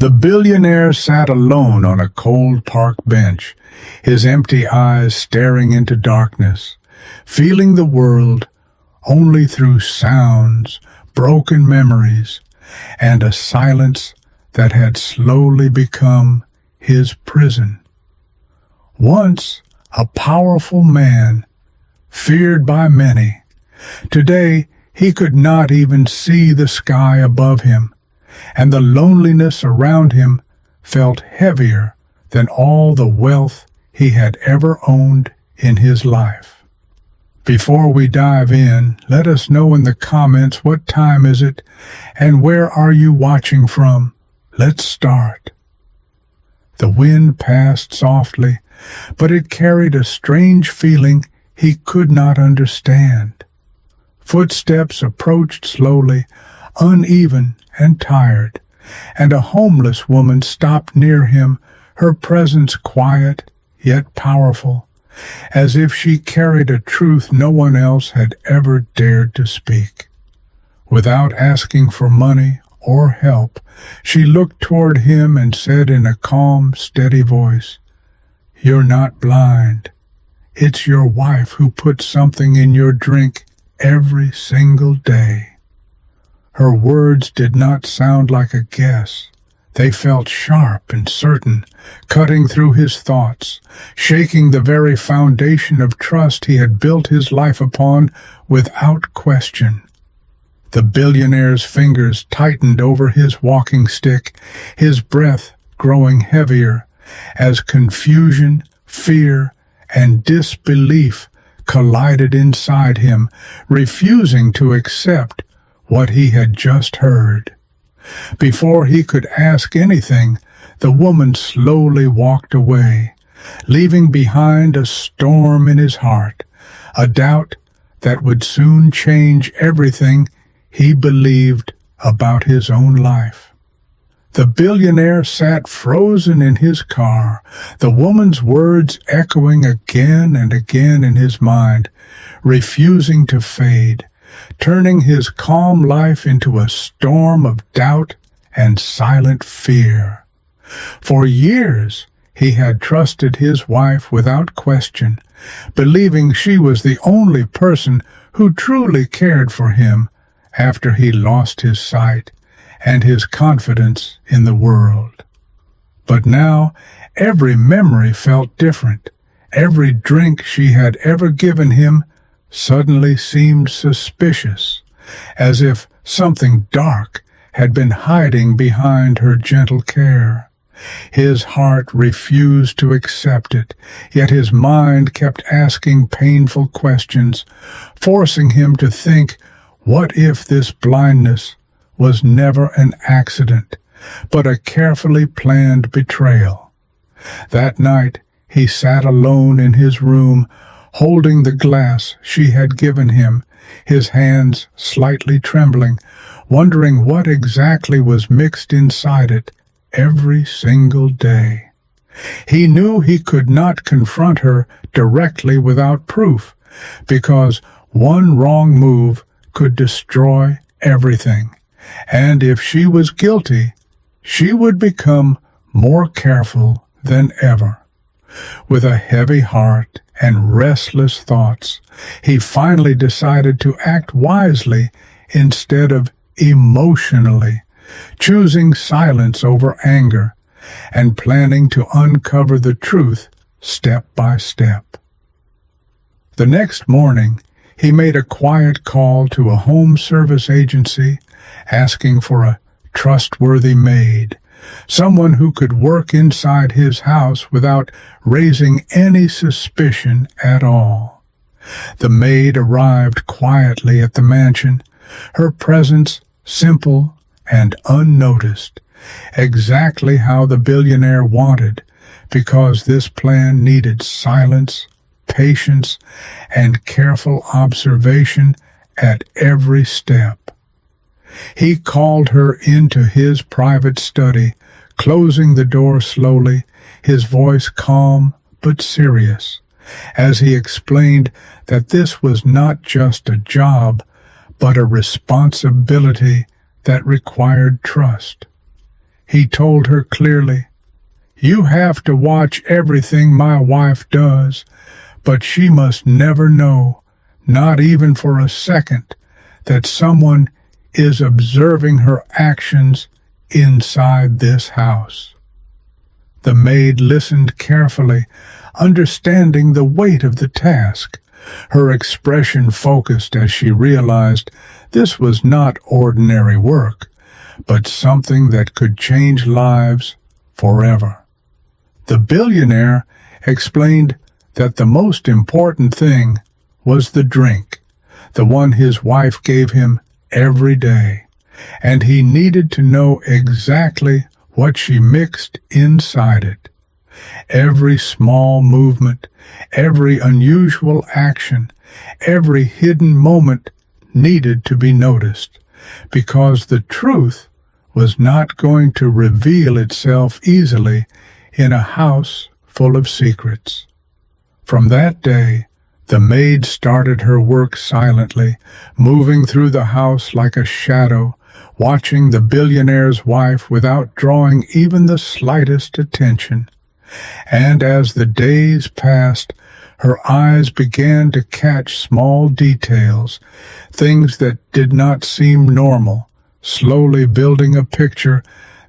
The billionaire sat alone on a cold park bench, his empty eyes staring into darkness, feeling the world only through sounds, broken memories, and a silence that had slowly become his prison. Once a powerful man, feared by many, today he could not even see the sky above him, and the loneliness around him felt heavier than all the wealth he had ever owned in his life. Before we dive in, let us know in the comments what time is it and where are you watching from. Let's start. The wind passed softly, but it carried a strange feeling he could not understand. Footsteps approached slowly, uneven and tired, and a homeless woman stopped near him, her presence quiet yet powerful, as if she carried a truth no one else had ever dared to speak. Without asking for money or help, she looked toward him and said in a calm, steady voice, "You're not blind. It's your wife who puts something in your drink every single day." Her words did not sound like a guess. They felt sharp and certain, cutting through his thoughts, shaking the very foundation of trust he had built his life upon without question. The billionaire's fingers tightened over his walking stick, his breath growing heavier as confusion, fear, and disbelief collided inside him, refusing to accept what he had just heard. Before he could ask anything, the woman slowly walked away, leaving behind a storm in his heart, a doubt that would soon change everything he believed about his own life. The billionaire sat frozen in his car, the woman's words echoing again and again in his mind, refusing to fade, turning his calm life into a storm of doubt and silent fear. For years he had trusted his wife without question, believing she was the only person who truly cared for him after he lost his sight and his confidence in the world. But now every memory felt different. Every drink she had ever given him suddenly seemed suspicious, as if something dark had been hiding behind her gentle care. His heart refused to accept it, yet his mind kept asking painful questions, forcing him to think, what if this blindness was never an accident, but a carefully planned betrayal? That night he sat alone in his room, holding the glass she had given him, his hands slightly trembling, wondering what exactly was mixed inside it every single day. He knew he could not confront her directly without proof, because one wrong move could destroy everything, and if she was guilty, she would become more careful than ever. With a heavy heart and restless thoughts, he finally decided to act wisely instead of emotionally, choosing silence over anger and planning to uncover the truth step by step. The next morning, he made a quiet call to a home service agency, asking for a trustworthy maid, someone who could work inside his house without raising any suspicion at all. The maid arrived quietly at the mansion, her presence simple and unnoticed, exactly how the billionaire wanted, because this plan needed silence, patience, and careful observation at every step. He called her into his private study, closing the door slowly, his voice calm but serious, as he explained that this was not just a job, but a responsibility that required trust. He told her clearly, "You have to watch everything my wife does, but she must never know, not even for a second, that someone is observing her actions inside this house." The maid listened carefully, understanding the weight of the task. Her expression focused as she realized this was not ordinary work, but something that could change lives forever. The billionaire explained that the most important thing was the drink, the one his wife gave him every day, and he needed to know exactly what she mixed inside it. Every small movement, every unusual action, every hidden moment needed to be noticed, because the truth was not going to reveal itself easily in a house full of secrets. From that day, the maid started her work silently, moving through the house like a shadow, watching the billionaire's wife without drawing even the slightest attention. And as the days passed, her eyes began to catch small details, things that did not seem normal, slowly building a picture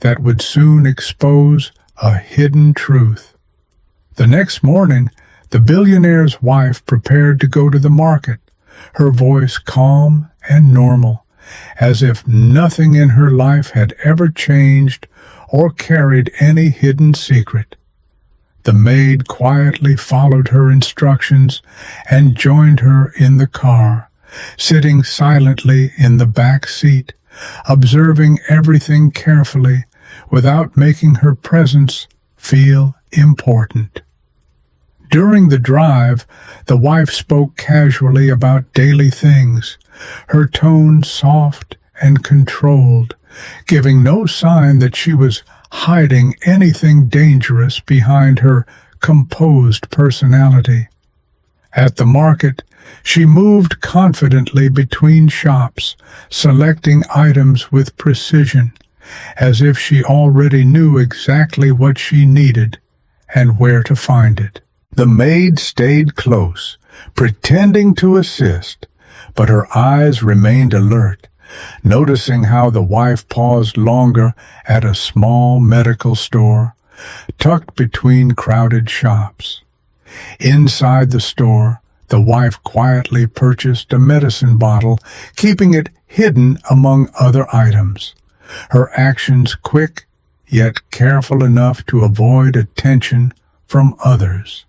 that would soon expose a hidden truth. The next morning, the billionaire's wife prepared to go to the market, her voice calm and normal, as if nothing in her life had ever changed or carried any hidden secret. The maid quietly followed her instructions and joined her in the car, sitting silently in the back seat, observing everything carefully without making her presence feel important. During the drive, the wife spoke casually about daily things, her tone soft and controlled, giving no sign that she was hiding anything dangerous behind her composed personality. At the market, she moved confidently between shops, selecting items with precision, as if she already knew exactly what she needed and where to find it. The maid stayed close, pretending to assist, but her eyes remained alert, noticing how the wife paused longer at a small medical store, tucked between crowded shops. Inside the store, the wife quietly purchased a medicine bottle, keeping it hidden among other items. Her actions quick, yet careful enough to avoid attention from others.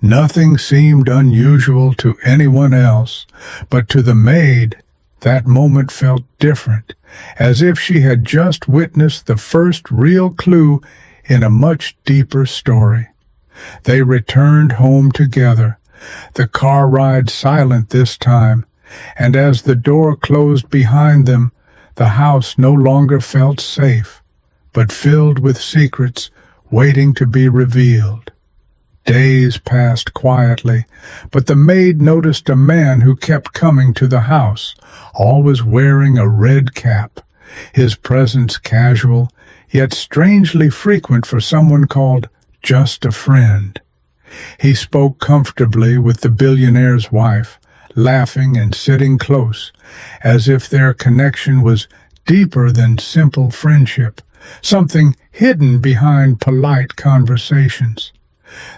Nothing seemed unusual to anyone else, but to the maid, that moment felt different, as if she had just witnessed the first real clue in a much deeper story. They returned home together, the car ride silent this time, and as the door closed behind them, the house no longer felt safe, but filled with secrets waiting to be revealed. Days passed quietly, but the maid noticed a man who kept coming to the house, always wearing a red cap, his presence casual, yet strangely frequent for someone called just a friend. He spoke comfortably with the billionaire's wife, laughing and sitting close, as if their connection was deeper than simple friendship, something hidden behind polite conversations.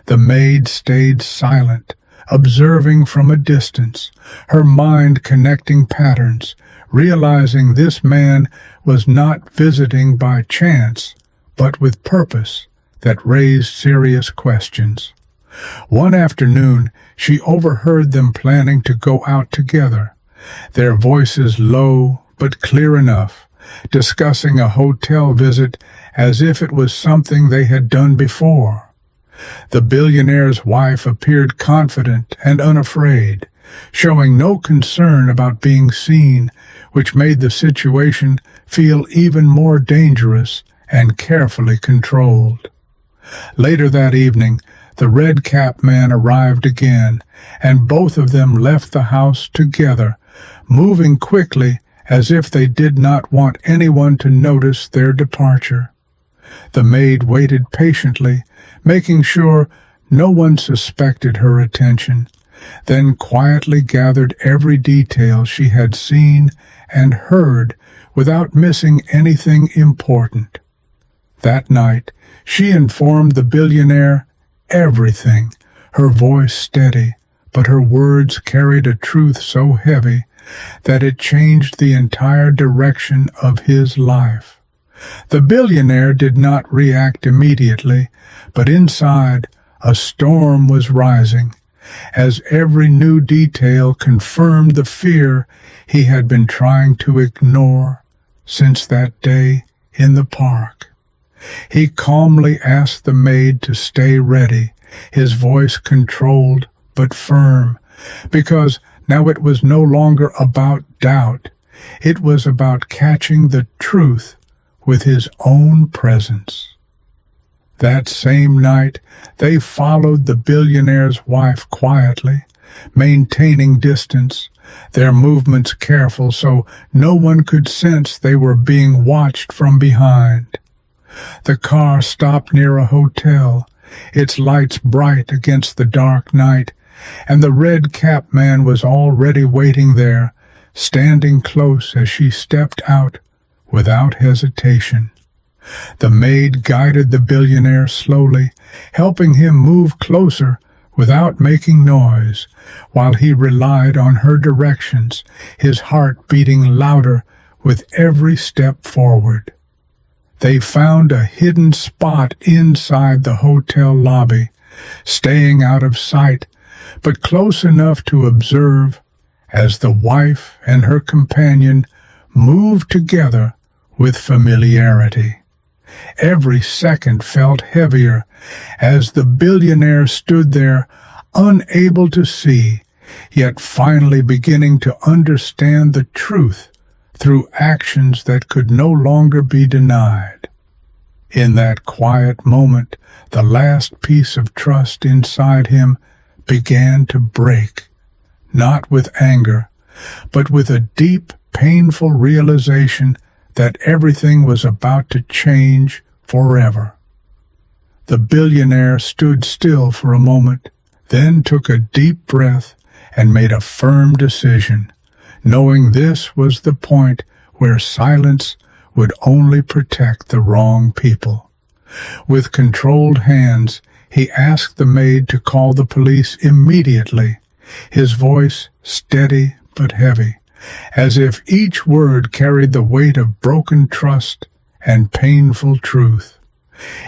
The maid stayed silent, observing from a distance, her mind connecting patterns, realizing this man was not visiting by chance, but with purpose that raised serious questions. One afternoon, she overheard them planning to go out together, their voices low but clear enough, discussing a hotel visit as if it was something they had done before. The billionaire's wife appeared confident and unafraid, showing no concern about being seen, which made the situation feel even more dangerous and carefully controlled. Later that evening, the red-cap man arrived again, and both of them left the house together, moving quickly as if they did not want anyone to notice their departure. The maid waited patiently, making sure no one suspected her attention, then quietly gathered every detail she had seen and heard without missing anything important. That night, she informed the billionaire everything, her voice steady, but her words carried a truth so heavy that it changed the entire direction of his life. The billionaire did not react immediately, but inside, a storm was rising, as every new detail confirmed the fear he had been trying to ignore since that day in the park. He calmly asked the maid to stay ready, his voice controlled but firm, because now it was no longer about doubt. It was about catching the truth with his own presence. That same night, they followed the billionaire's wife quietly, maintaining distance, their movements careful so no one could sense they were being watched from behind. The car stopped near a hotel, its lights bright against the dark night, and the red-capped man was already waiting there, standing close as she stepped out without hesitation. The maid guided the billionaire slowly, helping him move closer without making noise, while he relied on her directions, his heart beating louder with every step forward. They found a hidden spot inside the hotel lobby, staying out of sight, but close enough to observe as the wife and her companion moved together with familiarity. Every second felt heavier as the billionaire stood there, unable to see, yet finally beginning to understand the truth through actions that could no longer be denied. In that quiet moment, the last piece of trust inside him began to break, not with anger, but with a deep, painful realization that everything was about to change forever. The billionaire stood still for a moment, then took a deep breath and made a firm decision, knowing this was the point where silence would only protect the wrong people. With controlled hands, he asked the maid to call the police immediately, his voice steady but heavy, as if each word carried the weight of broken trust and painful truth.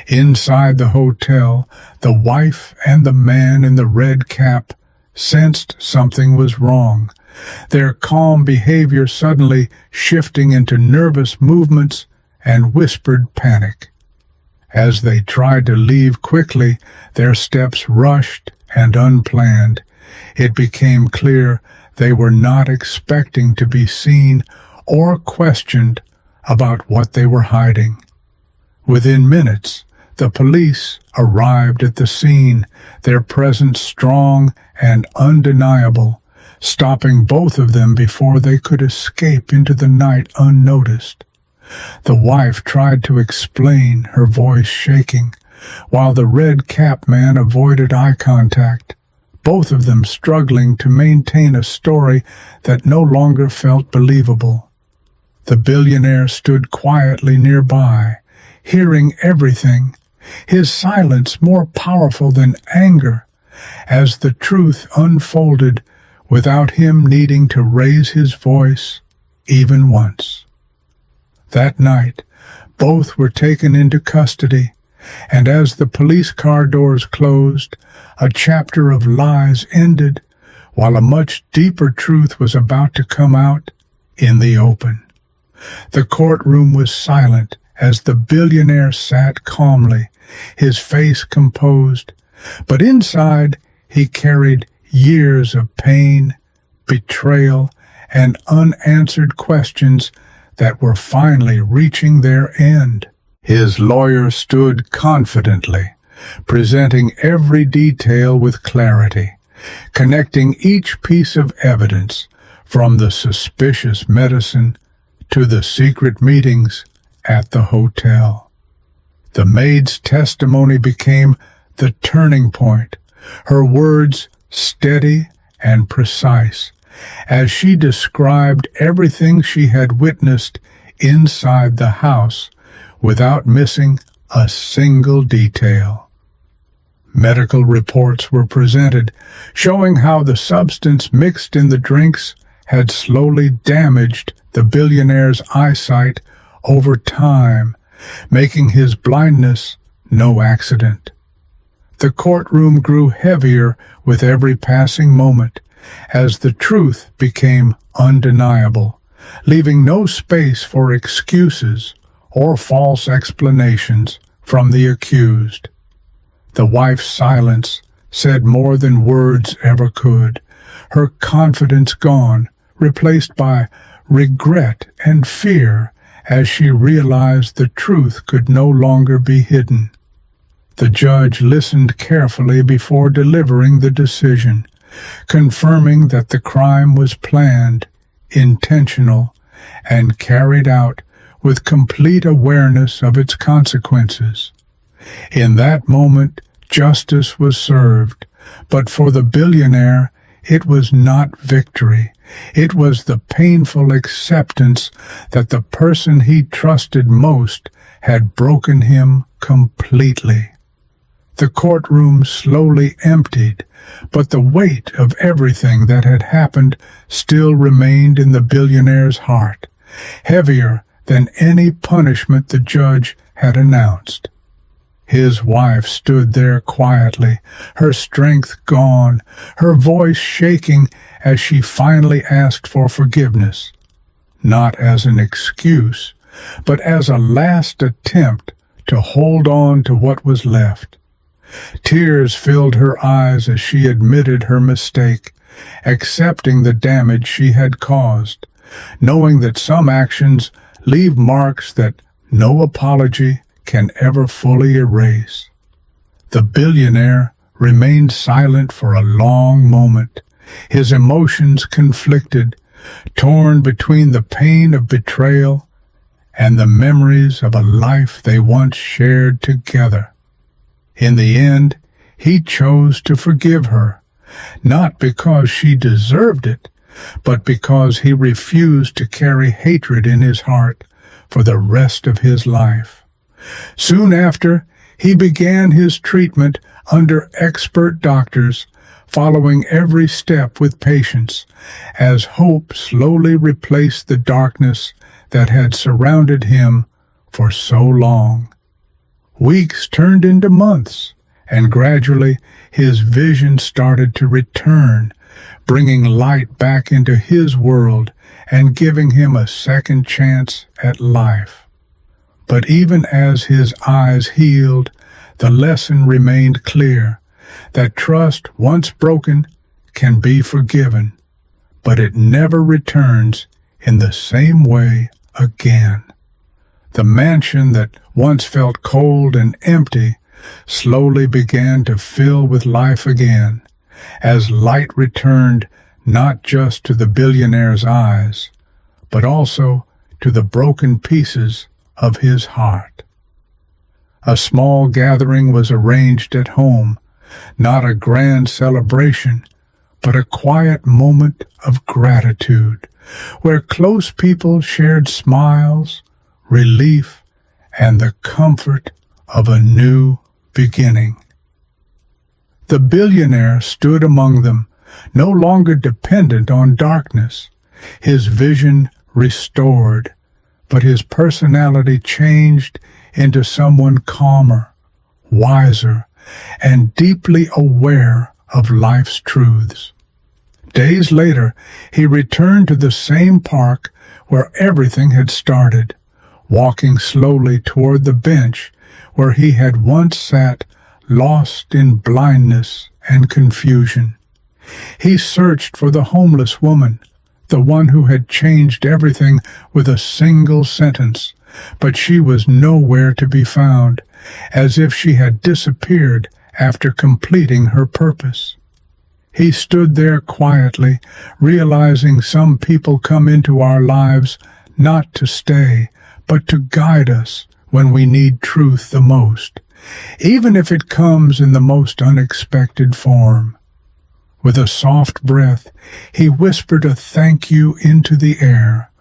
Inside the hotel, the wife and the man in the red cap sensed something was wrong, their calm behavior suddenly shifting into nervous movements and whispered panic. As they tried to leave quickly, their steps rushed and unplanned. It became clear they were not expecting to be seen or questioned about what they were hiding. Within minutes, the police arrived at the scene, their presence strong and undeniable, stopping both of them before they could escape into the night unnoticed. The wife tried to explain, her voice shaking, while the red-capped man avoided eye contact, both of them struggling to maintain a story that no longer felt believable. The billionaire stood quietly nearby, hearing everything, his silence more powerful than anger, as the truth unfolded without him needing to raise his voice even once. That night, both were taken into custody, and as the police car doors closed, a chapter of lies ended, while a much deeper truth was about to come out in the open. The courtroom was silent as the billionaire sat calmly, his face composed, but inside he carried years of pain, betrayal, and unanswered questions that were finally reaching their end. His lawyer stood confidently, presenting every detail with clarity, connecting each piece of evidence, from the suspicious medicine to the secret meetings at the hotel. The maid's testimony became the turning point, her words steady and precise, as she described everything she had witnessed inside the house without missing a single detail. Medical reports were presented, showing how the substance mixed in the drinks had slowly damaged the billionaire's eyesight over time, making his blindness no accident. The courtroom grew heavier with every passing moment, as the truth became undeniable, leaving no space for excuses or false explanations from the accused. The wife's silence said more than words ever could, her confidence gone, replaced by regret and fear as she realized the truth could no longer be hidden. The judge listened carefully before delivering the decision, confirming that the crime was planned, intentional, and carried out with complete awareness of its consequences. In that moment, justice was served, but for the billionaire, it was not victory. It was the painful acceptance that the person he trusted most had broken him completely. The courtroom slowly emptied, but the weight of everything that had happened still remained in the billionaire's heart, heavier than any punishment the judge had announced. His wife stood there quietly, her strength gone, her voice shaking as she finally asked for forgiveness, not as an excuse, but as a last attempt to hold on to what was left. Tears filled her eyes as she admitted her mistake, accepting the damage she had caused, knowing that some actions leave marks that no apology can ever fully erase. The billionaire remained silent for a long moment, his emotions conflicted, torn between the pain of betrayal and the memories of a life they once shared together. In the end, he chose to forgive her, not because she deserved it, but because he refused to carry hatred in his heart for the rest of his life. Soon after, he began his treatment under expert doctors, following every step with patience, as hope slowly replaced the darkness that had surrounded him for so long. Weeks turned into months, and gradually his vision started to return, bringing light back into his world and giving him a second chance at life. But even as his eyes healed, the lesson remained clear, that trust once broken can be forgiven, but it never returns in the same way again. The mansion that once felt cold and empty slowly began to fill with life again, as light returned not just to the billionaire's eyes, but also to the broken pieces of his heart. A small gathering was arranged at home, not a grand celebration, but a quiet moment of gratitude, where close people shared smiles, relief, and the comfort of a new beginning. The billionaire stood among them, no longer dependent on darkness, his vision restored, but his personality changed into someone calmer, wiser, and deeply aware of life's truths. Days later, he returned to the same park where everything had started, walking slowly toward the bench where he had once sat, lost in blindness and confusion. He searched for the homeless woman, the one who had changed everything with a single sentence, but she was nowhere to be found, as if she had disappeared after completing her purpose. He stood there quietly, realizing some people come into our lives not to stay, but to guide us when we need truth the most, even if it comes in the most unexpected form. With a soft breath, he whispered a thank you into the air,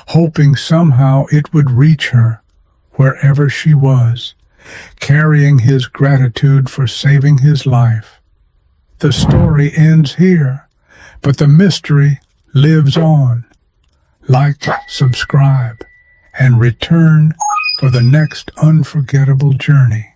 hoping somehow it would reach her, wherever she was, carrying his gratitude for saving his life. The story ends here, but the mystery lives on. Like, subscribe, and return for the next unforgettable journey.